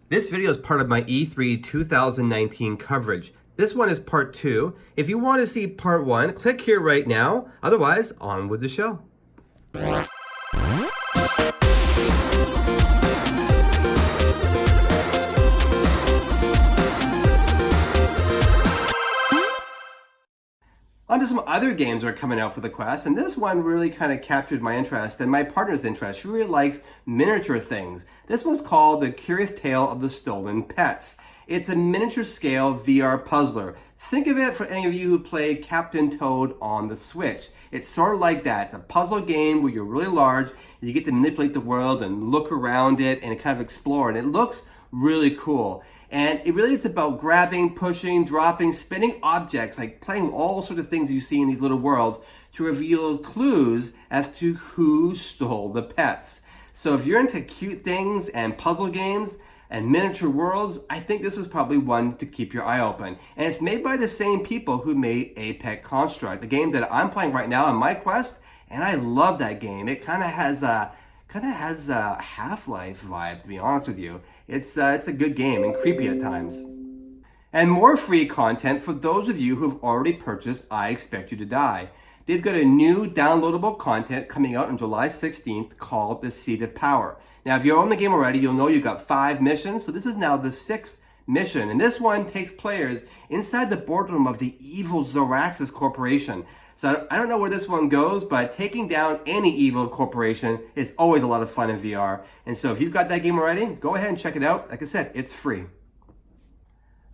This video is part of my E3 2019 coverage. This one is part 2. If you want to see part 1, click here right now. Otherwise, on with the show. On to some other games that are coming out for the Quest, and this one really kind of captured my interest and my partner's interest. She really likes miniature things. This one's called The Curious Tale of the Stolen Pets. It's a miniature scale VR puzzler. Think of it for any of you who played Captain Toad on the Switch. It's sort of like that. It's a puzzle game where you're really large, and you get to manipulate the world and look around it and kind of explore, and it looks really cool. And it's about grabbing, pushing, dropping, spinning objects, like playing all sorts of things you see in these little worlds to reveal clues as to who stole the pets. So if you're into cute things and puzzle games and miniature worlds, I think this is probably one to keep your eye open. And it's made by the same people who made A Pet Construct, the game that I'm playing right now on my Quest, and I love that game. It kind of has a Half-Life vibe, to be honest with you. It's a good game and creepy at times. And more free content for those of you who've already purchased I Expect You to Die. They've got a new downloadable content coming out on July 16th called The Seed of Power. Now, if you're on the game already, you'll know you've got 5 missions, so this is now the 6th mission. And this one takes players inside the boardroom of the evil Zoraxis Corporation. So I don't know where this one goes, but taking down any evil corporation is always a lot of fun in VR. And so if you've got that game already, go ahead and check it out. Like I said, it's free.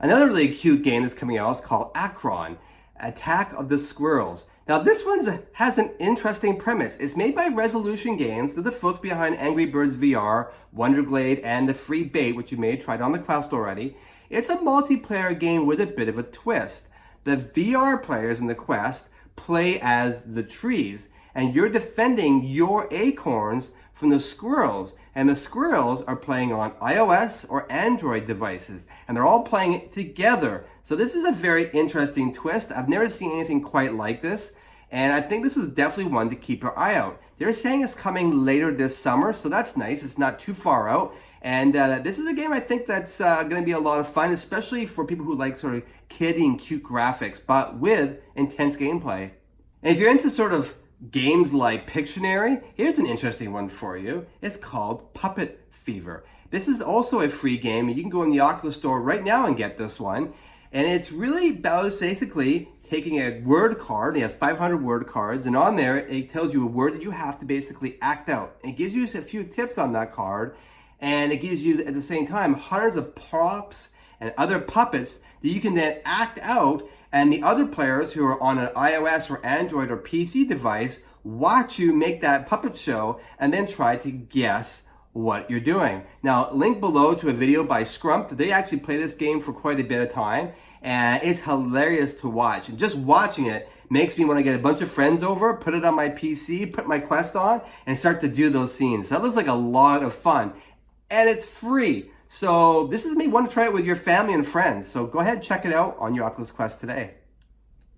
Another really cute game that's coming out is called Acron, Attack of the Squirrels. Now this one has an interesting premise. It's made by Resolution Games. They're the folks behind Angry Birds VR, Wonderglade, and the Free Bait, which you may have tried on the Quest already. It's a multiplayer game with a bit of a twist. The VR players in the Quest play as the trees, and you're defending your acorns from the squirrels, and the squirrels are playing on iOS or Android devices, and they're all playing it together. So this is a very interesting twist. I've never seen anything quite like this, and I think this is definitely one to keep your eye out. They're saying it's coming later this summer, so that's nice. It's not too far out. And this is a game I think that's going to be a lot of fun, especially for people who like sort of kiddie and cute graphics, but with intense gameplay. And if you're into sort of games like Pictionary, here's an interesting one for you. It's called Puppet Fever. This is also a free game, and you can go in the Oculus store right now and get this one. And it's really about basically taking a word card. They have 500 word cards, and on there it tells you a word that you have to basically act out. It gives you a few tips on that card, and it gives you at the same time hundreds of props and other puppets that you can then act out, and the other players who are on an iOS or Android or PC device watch you make that puppet show and then try to guess what you're doing. Now, link below to a video by Scrump. They actually play this game for quite a bit of time, and it's hilarious to watch. And just watching it makes me want to get a bunch of friends over, put it on my PC, put my Quest on, and start to do those scenes. That looks like a lot of fun. And it's free. So this is me want to try it with your family and friends. So go ahead and check it out on your Oculus Quest today.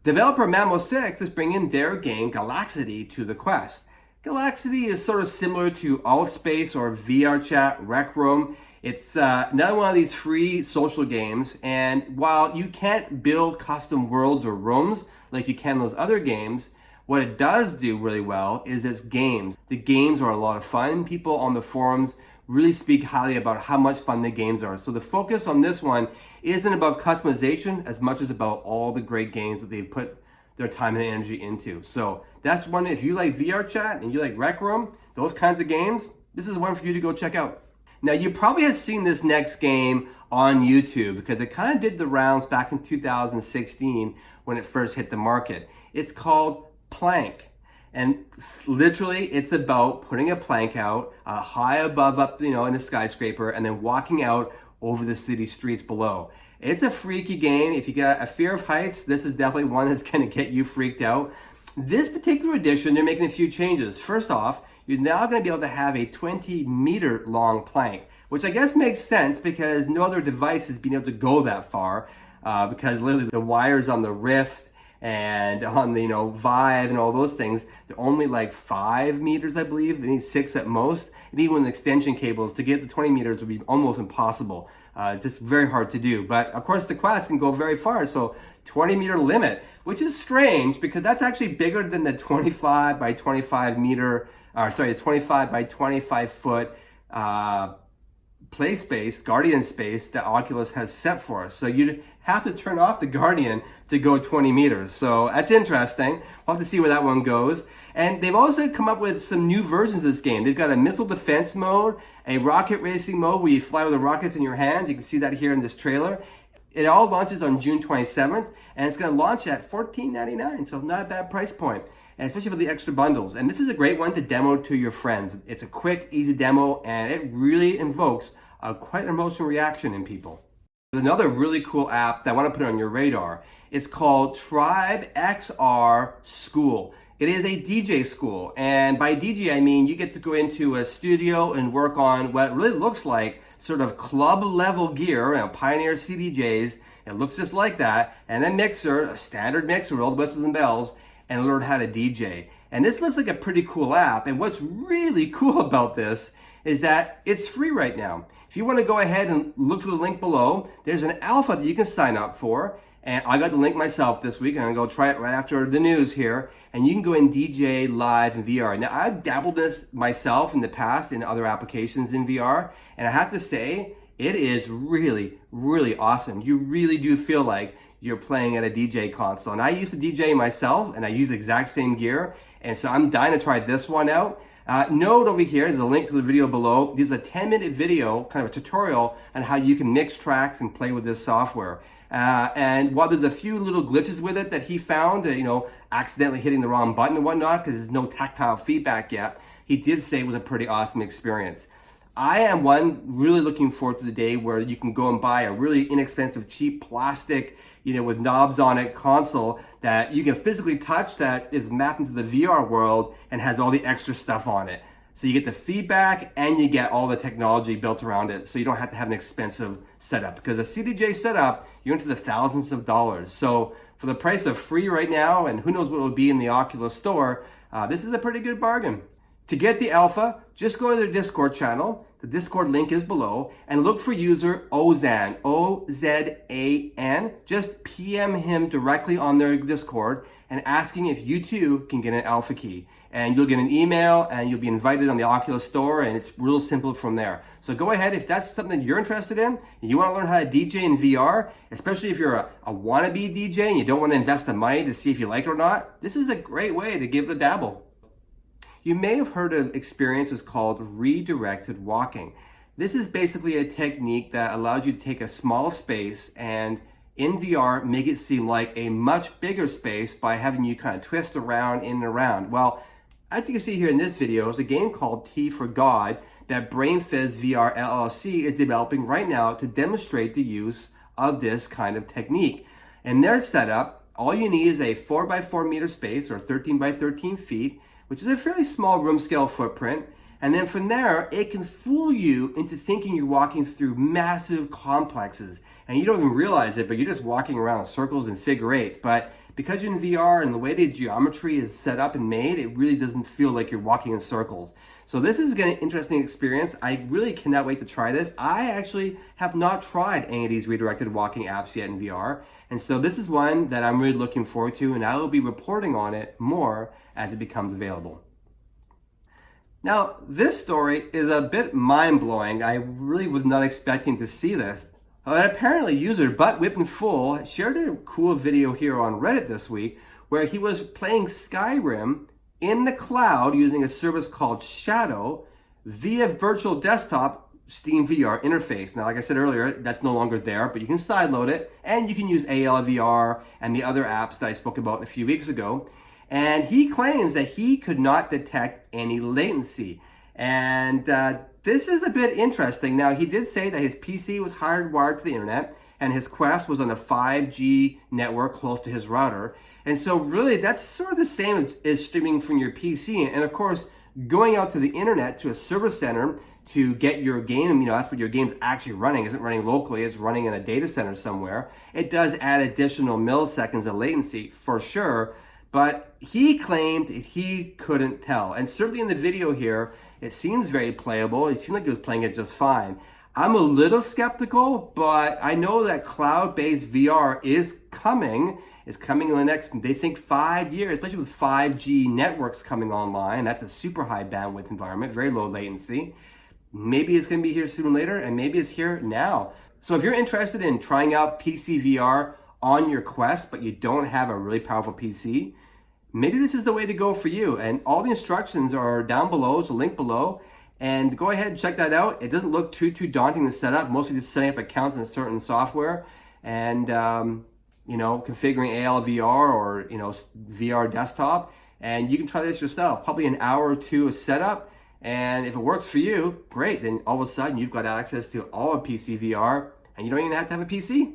Developer Mammo6 is bringing their game Galaxity to the Quest. Galaxity is sort of similar to Altspace or VRChat, Rec Room. It's another one of these free social games, and while you can't build custom worlds or rooms like you can in those other games, what it does do really well is its games. The games are a lot of fun. People on the forums really speak highly about how much fun the games are. So the focus on this one isn't about customization as much as about all the great games that they've put their time and energy into. So that's one, if you like VRChat and you like Rec Room, those kinds of games, this is one for you to go check out. Now you probably have seen this next game on YouTube because it kind of did the rounds back in 2016 when it first hit the market. It's called Plank. And literally, it's about putting a plank out high above up, in a skyscraper, and then walking out over the city streets below. It's a freaky game. If you got a fear of heights, this is definitely one that's going to get you freaked out. This particular edition, they're making a few changes. First off, you're now going to be able to have a 20-meter long plank, which I guess makes sense because no other device has been able to go that far because literally the wires on the Rift and on the Vive and all those things, they're only like 5 meters, I believe. They need 6 at most. and even with extension cables, to get the 20 meters would be almost impossible. It's just very hard to do. But of course, the Quest can go very far. So 20-meter limit, which is strange because that's actually bigger than the 25 by 25 meter, the 25 by 25 foot play space, Guardian space that Oculus has set for us. So you'd have to turn off the Guardian to go 20 meters. So that's interesting. We'll have to see where that one goes. And they've also come up with some new versions of this game. They've got a missile defense mode, a rocket racing mode where you fly with the rockets in your hand. You can see that here in this trailer. It all launches on June 27th, and it's going to launch at $14.99, so not a bad price point, and especially for the extra bundles. And this is a great one to demo to your friends. It's a quick, easy demo, and it really invokes quite an emotional reaction in people. There's another really cool app that I want to put on your radar. It's called Tribe XR School. It is a DJ school, and by DJ I mean you get to go into a studio and work on what really looks like sort of club level gear, Pioneer CDJs. It looks just like that, and a mixer, a standard mixer with all the whistles and bells, and learn how to DJ. And this looks like a pretty cool app, and what's really cool about this is that it's free right now. If you want to go ahead and look for the link below, there's an alpha that you can sign up for, and I got the link myself this week. I'm gonna go try it right after the news here, and you can go and DJ live in VR. Now, I've dabbled this myself in the past in other applications in VR, and I have to say, it is really, really awesome. You really do feel like you're playing at a DJ console. And I used to DJ myself, and I use the exact same gear, and so I'm dying to try this one out. Note over here is a link to the video below. This is a 10-minute video, kind of a tutorial on how you can mix tracks and play with this software. And while there's a few little glitches with it that he found, accidentally hitting the wrong button and whatnot, because there's no tactile feedback yet, he did say it was a pretty awesome experience. I am really looking forward to the day where you can go and buy a really inexpensive, cheap plastic, with knobs on it console that you can physically touch that is mapped into the VR world and has all the extra stuff on it. So you get the feedback and you get all the technology built around it, so you don't have to have an expensive setup. Because a CDJ setup, you're into the thousands of dollars. So for the price of free right now, and who knows what it will be in the Oculus store, this is a pretty good bargain. To get the alpha, just go to their Discord channel. The Discord link is below, and look for user Ozan, O-Z-A-N. Just PM him directly on their Discord and asking if you too can get an alpha key. And you'll get an email and you'll be invited on the Oculus store, and it's real simple from there. So go ahead, if that's something you're interested in, and you want to learn how to DJ in VR, especially if you're a wannabe DJ and you don't want to invest the money to see if you like it or not, this is a great way to give it a dabble. You may have heard of experiences called redirected walking. This is basically a technique that allows you to take a small space and in VR make it seem like a much bigger space by having you kind of twist around in and around. Well, as you can see here in this video, is a game called T for God that BrainFizz VR LLC is developing right now to demonstrate the use of this kind of technique. In their setup, all you need is a 4x4 meter space or 13 by 13 feet, which is a fairly small room scale footprint. And then from there, it can fool you into thinking you're walking through massive complexes. And you don't even realize it, but you're just walking around in circles and figure eights. But because you're in VR and the way the geometry is set up and made, it really doesn't feel like you're walking in circles. So this is an interesting experience. I really cannot wait to try this. I actually have not tried any of these redirected walking apps yet in VR. And so this is one that I'm really looking forward to, and I will be reporting on it more as it becomes available. Now, this story is a bit mind-blowing. I really was not expecting to see this. But apparently user Butt Whippin' Fool shared a cool video here on Reddit this week where he was playing Skyrim in the cloud using a service called Shadow via virtual desktop Steam VR interface. Now, like I said earlier, that's no longer there, but you can sideload it, and you can use ALVR and the other apps that I spoke about a few weeks ago. And he claims that he could not detect any latency. And this is a bit interesting. Now, he did say that his PC was hardwired to the internet, and his Quest was on a 5G network close to his router. And so really, that's sort of the same as streaming from your PC. And of course, going out to the internet, to a service center, to get your game, that's what your game's actually running. It isn't running locally, it's running in a data center somewhere. It does add additional milliseconds of latency for sure, but he claimed he couldn't tell. And certainly in the video here, It seems very playable. It seemed like he was playing it just fine. I'm a little skeptical, but I know that cloud-based VR is coming. It's coming in the next, they think 5 years, especially with 5G networks coming online. That's a super high bandwidth environment, very low latency. Maybe it's going to be here sooner or later, and maybe it's here now. So if you're interested in trying out PC VR on your Quest, but you don't have a really powerful PC, maybe this is the way to go for you. And all the instructions are down below, it's a link below. And go ahead and check that out. It doesn't look too daunting to set up, mostly just setting up accounts in certain software and configuring AR, VR, or VR desktop. And you can try this yourself, probably an hour or two of setup. And if it works for you, great. Then all of a sudden you've got access to all of PC VR and you don't even have to have a PC.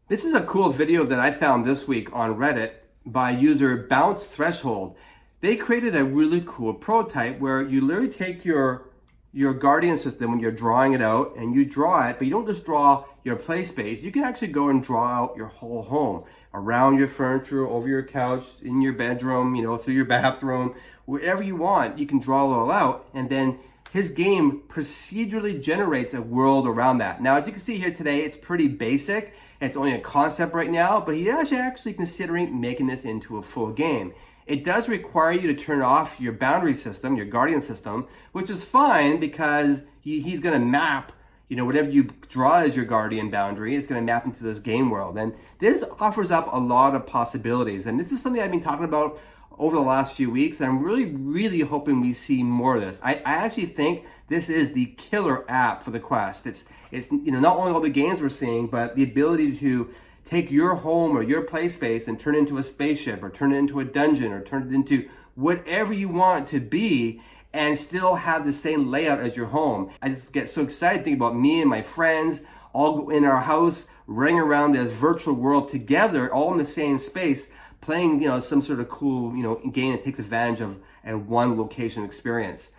This is a cool video that I found this week on Reddit by user Bounce Threshold. They created a really cool prototype where you literally take your Guardian system when you're drawing it out and you draw it, but you don't just draw your play space. You can actually go and draw out your whole home, around your furniture, over your couch, in your bedroom, through your bathroom, wherever you want. You can draw it all out, and then his game procedurally generates a world around that. Now, as you can see here today, it's pretty basic. It's only a concept right now, but he is actually considering making this into a full game. It does require you to turn off your boundary system, your Guardian system, which is fine because he's going to map, whatever you draw as your Guardian boundary, it's going to map into this game world. And this offers up a lot of possibilities. And this is something I've been talking about over the last few weeks. And I'm really, really hoping we see more of this. I actually think this is the killer app for the Quest. It's not only all the games we're seeing, but the ability to take your home or your play space and turn it into a spaceship, or turn it into a dungeon, or turn it into whatever you want it to be, and still have the same layout as your home. I just get so excited thinking about me and my friends all in our house, running around this virtual world together, all in the same space, playing some sort of cool game that takes advantage of a one location experience.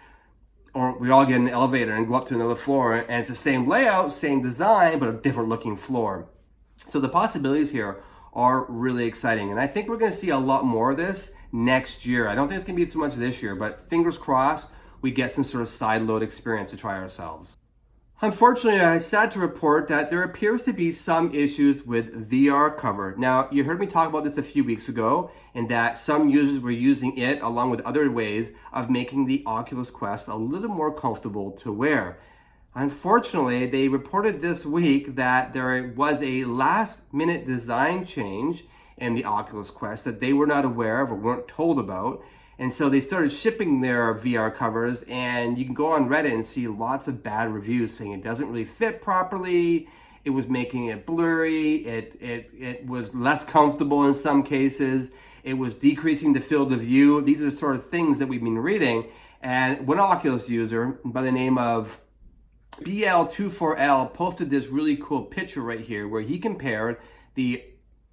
Or we all get in an elevator and go up to another floor, and it's the same layout, same design, but a different looking floor. So the possibilities here are really exciting. And I think we're going to see a lot more of this next year. I don't think it's going to be so much this year, but fingers crossed we get some sort of sideload experience to try ourselves. Unfortunately, I'm sad to report that there appears to be some issues with VR cover. Now, you heard me talk about this a few weeks ago, and that some users were using it along with other ways of making the Oculus Quest a little more comfortable to wear. Unfortunately, they reported this week that there was a last-minute design change in the Oculus Quest that they were not aware of or weren't told about. And so they started shipping their VR covers, and you can go on Reddit and see lots of bad reviews saying it doesn't really fit properly, it was making it blurry, it was less comfortable in some cases, it was decreasing the field of view. These are the sort of things that we've been reading. And one Oculus user by the name of BL24L posted this really cool picture right here where he compared the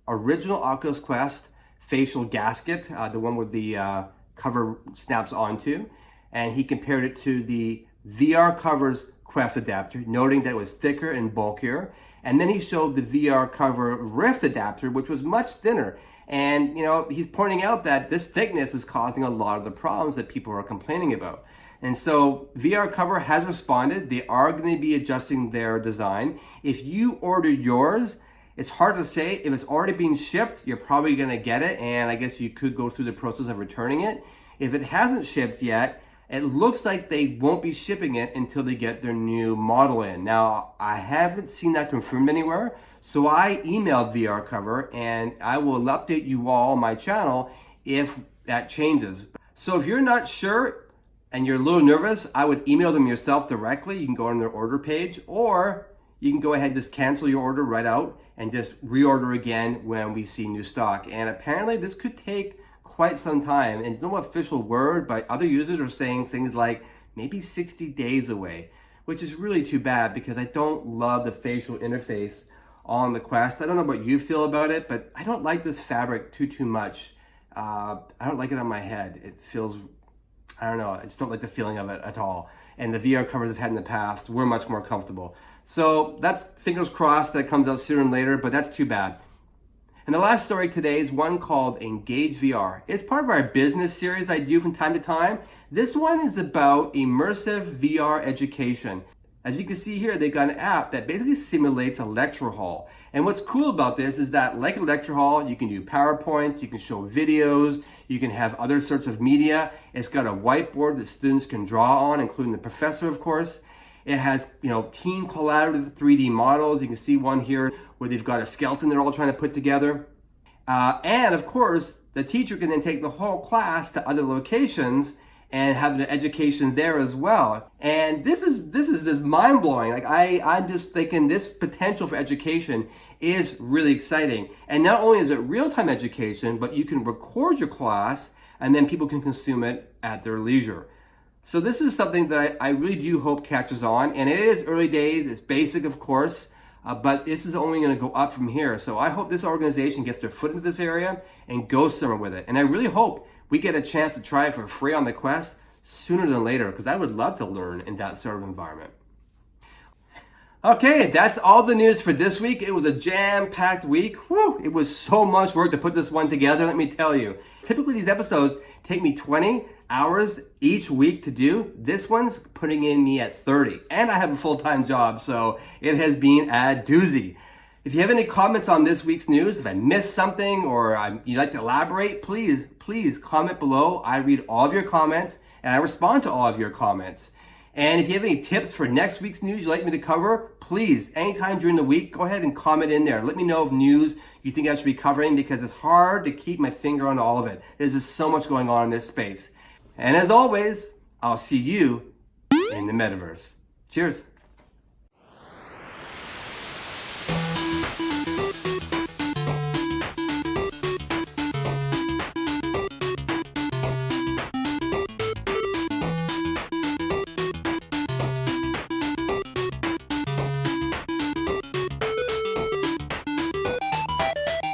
original Oculus Quest facial gasket, the one with the cover snaps onto, and he compared it to the VR covers Quest adapter, noting that it was thicker and bulkier. And then he showed the VR cover Rift adapter, which was much thinner. And he's pointing out that this thickness is causing a lot of the problems that people are complaining about. And so VR Cover has responded. They are going to be adjusting their design. If you ordered yours, it's hard to say. If it's already being shipped, you're probably going to get it. And I guess you could go through the process of returning it. If it hasn't shipped yet, it looks like they won't be shipping it until they get their new model in. Now, I haven't seen that confirmed anywhere. So I emailed VR Cover, and I will update you all on my channel if that changes. So if you're not sure, and you're a little nervous, I would email them yourself directly. You can go on their order page, or you can go ahead and just cancel your order right out and just reorder again when we see new stock. And apparently this could take quite some time. And it's no official word, but other users are saying things like maybe 60 days away, which is really too bad because I don't love the facial interface on the Quest. I don't know what you feel about it, but I don't like this fabric too much. I don't like it on my head. It feels, I don't know, I just don't like the feeling of it at all. And the VR covers I've had in the past were much more comfortable. So that's fingers crossed that comes out sooner and later, but that's too bad. And the last story today is one called Engage VR. It's part of our business series I do from time to time. This one is about immersive VR education. As you can see here, they've got an app that basically simulates a lecture hall. And what's cool about this is that, like a lecture hall, you can do PowerPoint, you can show videos, you can have other sorts of media. It's got a whiteboard that students can draw on, including the professor, of course. It has, team collaborative 3D models. You can see one here where they've got a skeleton they're all trying to put together. And of course, the teacher can then take the whole class to other locations and have an education there as well. And this is just mind-blowing. Like I'm just thinking this potential for education is really exciting. And not only is it real-time education, but you can record your class and then people can consume it at their leisure. So this is something that I really do hope catches on. And it is early days, it's basic of course, but this is only gonna go up from here. So I hope this organization gets their foot into this area and goes somewhere with it. And I really hope we get a chance to try it for free on the Quest sooner than later, because I would love to learn in that sort of environment. Okay, that's all the news for this week. It was a jam-packed week. Whew, it was so much work to put this one together, let me tell you. Typically these episodes take me 20 hours each week to do. This one's putting in me at 30. And I have a full-time job, so it has been a doozy. If you have any comments on this week's news, if I missed something or you'd like to elaborate, please comment below. I read all of your comments and I respond to all of your comments. And if you have any tips for next week's news you'd like me to cover, please, anytime during the week, go ahead and comment in there. Let me know of news you think I should be covering, because it's hard to keep my finger on all of it. There's just so much going on in this space. And as always, I'll see you in the metaverse. Cheers.